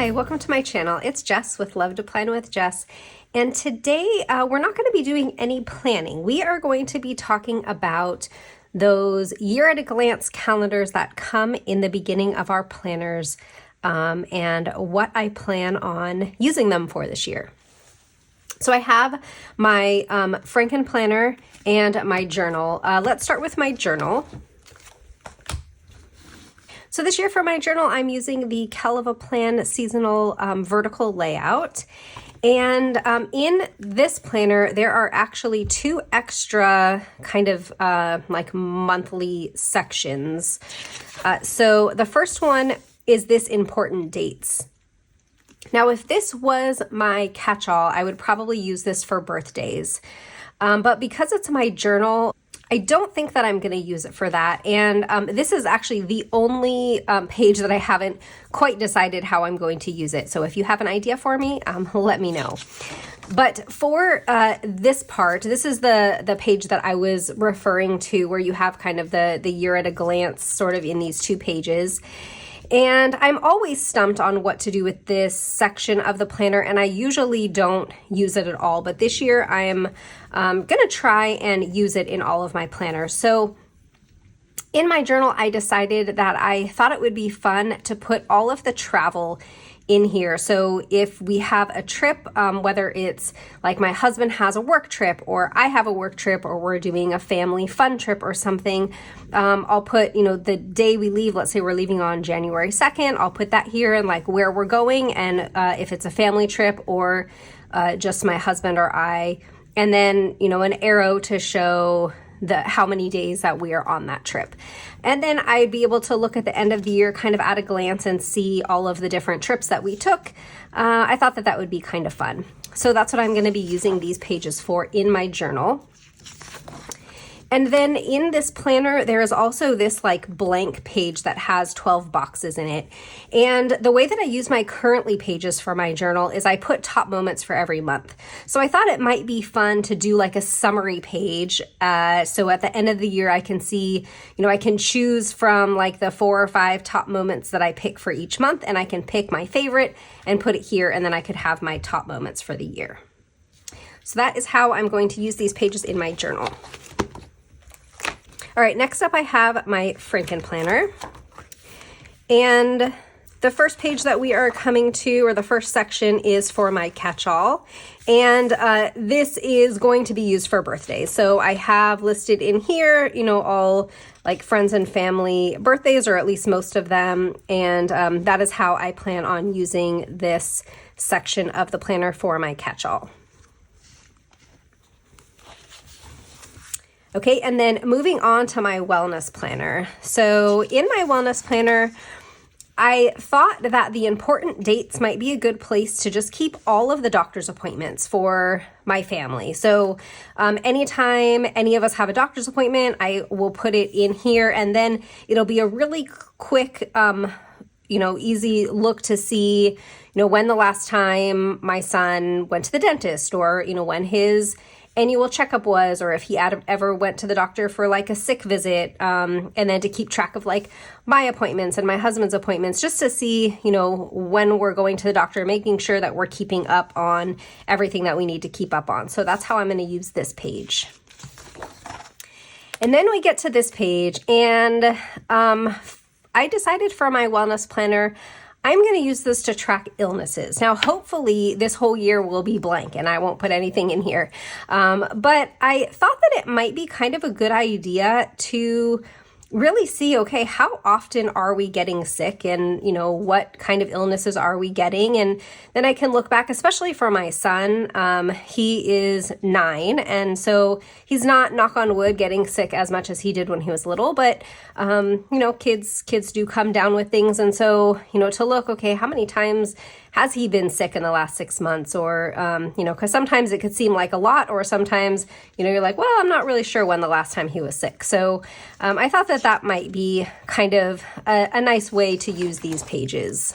Hi, welcome to my channel. It's Jess with Love to Plan with Jess. And today we're not going to be doing any planning. We are going to be talking about those year at a glance calendars that come in the beginning of our planners and what I plan on using them for this year. So I have my frankenplanner and my journal. Let's start with my journal. So this year for my journal, I'm using the Plan seasonal vertical layout. And in this planner, there are actually two extra kind of like monthly sections. So the first one is this important dates. Now, if this was my catch-all, I would probably use this for birthdays. But because it's my journal, I don't think that I'm going to use it for that. And this is actually the only page that I haven't quite decided how I'm going to use it. So if you have an idea for me, let me know. But for this part, this is the page that I was referring to where you have kind of the year at a glance sort of in these two pages. And I'm always stumped on what to do with this section of the planner, and I usually don't use it at all. But this year I'm going to try and use it in all of my planners. So in my journal, I decided that I thought it would be fun to put all of the travel in here. So if we have a trip, whether it's like my husband has a work trip or I have a work trip or we're doing a family fun trip or something, I'll put, the day we leave, let's say we're leaving on January 2nd, I'll put that here and like where we're going and if it's a family trip or just my husband or I, and then, an arrow to show how many days that we are on that trip. And then I'd be able to look at the end of the year kind of at a glance and see all of the different trips that we took. I thought that would be kind of fun. So that's what I'm going to be using these pages for in my journal. And then in this planner, there is also this like blank page that has 12 boxes in it. And the way that I use my currently pages for my journal is I put top moments for every month. So I thought it might be fun to do like a summary page. So at the end of the year, I can see, I can choose from like the 4 or 5 top moments that I pick for each month, and I can pick my favorite and put it here, and then I could have my top moments for the year. So that is how I'm going to use these pages in my journal. All right, next up I have my frankenplanner. And the first page that we are coming to, or the first section, is for my catch-all. And this is going to be used for birthdays. So I have listed in here, all like friends and family birthdays, or at least most of them. And that is how I plan on using this section of the planner for my catch-all. Okay, and then moving on to my wellness planner. So in my wellness planner, I thought that the important dates might be a good place to just keep all of the doctor's appointments for my family. So anytime any of us have a doctor's appointment, I will put it in here, and then it'll be a really quick, easy look to see, when the last time my son went to the dentist, or, when his annual checkup was, or if he ever went to the doctor for like a sick visit, and then to keep track of like my appointments and my husband's appointments, just to see, when we're going to the doctor, making sure that we're keeping up on everything that we need to keep up on. So that's how I'm going to use this page. And then we get to this page, and I decided for my wellness planner, I'm going to use this to track illnesses. Now, hopefully this whole year will be blank and I won't put anything in here. But I thought that it might be kind of a good idea to really see, okay, how often are we getting sick, and, what kind of illnesses are we getting? And then I can look back, especially for my son. He is 9, and so he's not, knock on wood, getting sick as much as he did when he was little, but, kids do come down with things. And so, to look, okay, how many times has he been sick in the last 6 months? Or, because sometimes it could seem like a lot, or sometimes, you're like, well, I'm not really sure when the last time he was sick. So I thought that might be kind of a nice way to use these pages.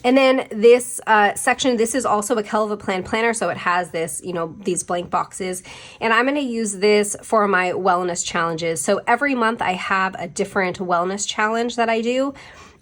And then this section, this is also a Plan planner, so it has this, these blank boxes. And I'm going to use this for my wellness challenges. So every month I have a different wellness challenge that I do.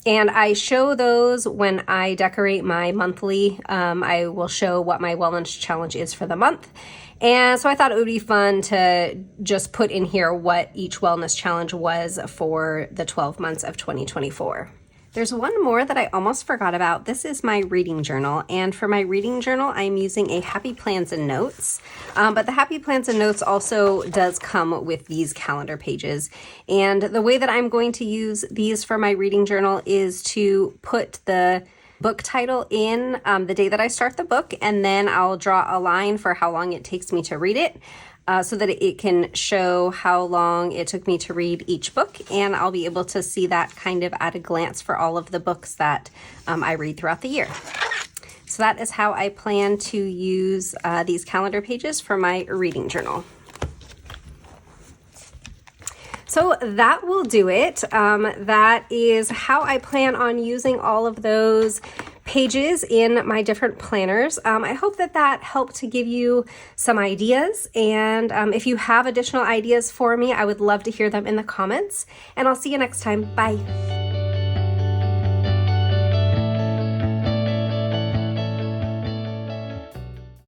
And I show those when I decorate my monthly. I will show what my wellness challenge is for the month. And so I thought it would be fun to just put in here what each wellness challenge was for the 12 months of 2024. There's one more that I almost forgot about. This is my reading journal, and for my reading journal, I'm using a Happy Plans and Notes, but the Happy Plans and Notes also does come with these calendar pages, and the way that I'm going to use these for my reading journal is to put the book title in the day that I start the book, and then I'll draw a line for how long it takes me to read it. So that it can show how long it took me to read each book, and I'll be able to see that kind of at a glance for all of the books that I read throughout the year. So that is how I plan to use these calendar pages for my reading journal. So that will do it. That is how I plan on using all of those pages in my different planners. I hope that that helped to give you some ideas. And if you have additional ideas for me, I would love to hear them in the comments. And I'll see you next time. Bye.